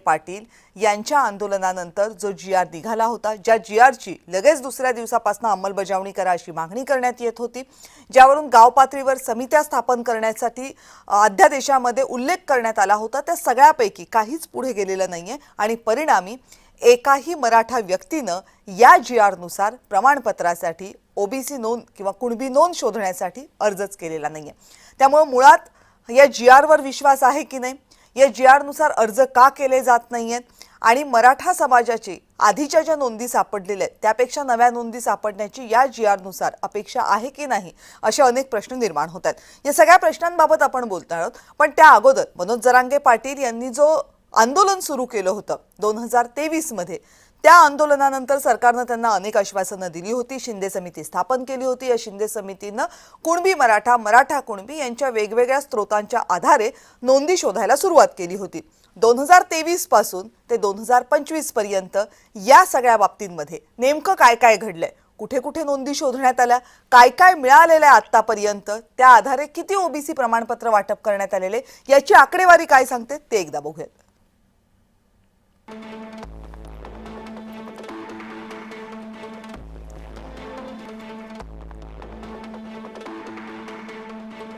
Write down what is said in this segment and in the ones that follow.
पाटील यांच्या आंदोलनानंतर जो जी.आर. निघाला होता, ज्या जी.आर.ची लगेच दुसऱ्या दिवसापासून अंमलबजावणी करा अशी मागणी करण्यात येत होती, ज्यावरून गाव पातळीवर समित्या स्थापन करण्यासाठी अध्यादेशामध्ये उल्लेख करण्यात आला होता, त्या सगळ्यापैकी काहीच पुढे गेलेलं नाहीये आणि परिणामी एकाही मराठा व्यक्तीनं या जी.आर.नुसार प्रमाणपत्रासाठी ओबीसी नोंद किंवा कुणबी नोंद शोधण्यासाठी अर्जच केलेला नाहीये। त्यामुळे मुळात या जी.आर.वर विश्वास आहे की नाही, या जी.आर.नुसार अर्ज का केले जात नाहीयेत आणि मराठा समाजाची आधीच्या ज्या नोंदी सापडलेल्या आहेत त्यापेक्षा नव्या नोंदी सापडण्याची या जी.आर.नुसार अपेक्षा आहे की नाही, असे अनेक प्रश्न निर्माण होतात। या सगळ्या प्रश्नांबाबत आपण बोलत आहोत, पण त्या अगोदर मनोज जरांगे पाटील यांनी जो आंदोलन सुरू केलं होतं 2023 मध्ये, त्या आंदोलनानंतर सरकारने त्यांना अनेक आश्वासनं दिली होती, शिंदे समिती स्थापन केली होती। या शिंदे समितीने कुणबी मराठा, मराठा कुणबी यांच्या वेगवेगळ्या स्त्रोतांच्या आधारे नोंदी शोधायला सुरुवात केली होती। 2023 पासून ते 2025 पर्यंत या सगळ्या बाबतींमध्ये नेमकं काय काय घडलंय, कुठे कुठे नोंदी शोधण्यात आल्या, काय काय मिळालेलं आहे आतापर्यंत, त्या आधारे किती ओबीसी प्रमाणपत्र वाटप करण्यात आलेले, याची आकडेवारी काय सांगते ते एकदा बघूयात।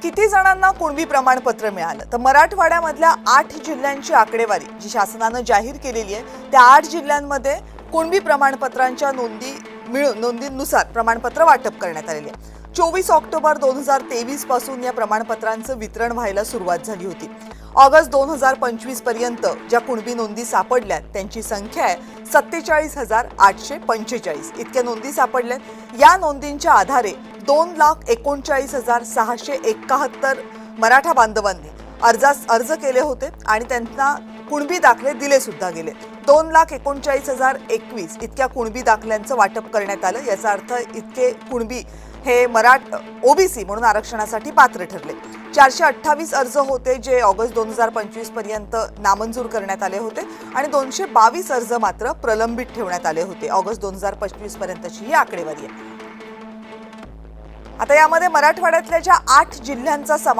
किती जणांना कुणबी प्रमाणपत्र मिळालं, तर मराठवाड्यामधल्या 8 जिल्ह्यांची आकडेवारी जी शासनाने जाहीर केलेली आहे, त्या 8 जिल्ह्यांमध्ये कुणबी प्रमाणपत्रांच्या नोंदीनुसार प्रमाणपत्र वाटप करण्यात आलेले आहे। 24 ऑक्टोबर 2023 पासून या प्रमाणपत्रांचं वितरण व्हायला सुरुवात झाली होती। ऑगस्ट 2025 पर्यंत ज्या कुणबी नोंदी सापडल्या त्यांची संख्या आहे 47,845 इतक्या नोंदी सापडल्यात। या नोंदींच्या आधारे 2,39,671 मराठा बांधवांनी अर्ज केले होते आणि त्यांना कुणबी दाखले दिले सुद्धा गेले। 2,39,021 इतक्या कुणबी दाखल्यांचं वाटप करण्यात आलं। याचा अर्थ इतके कुणबी हे ओबीसी म्हणून आरक्षणासाठी पात्र ठरले। 428 अर्ज होते जे ऑगस्ट 2025 पर्यंत नामंजूर करण्यात आले होते आणि 222 अर्ज मात्र प्रलंबित ठेवण्यात आले होते। ऑगस्ट 2025 पर्यंतची ही आकडेवारी आहे। आता यामध्ये मराठवाड्यातल्या ज्या 8 जिल्ह्यांचा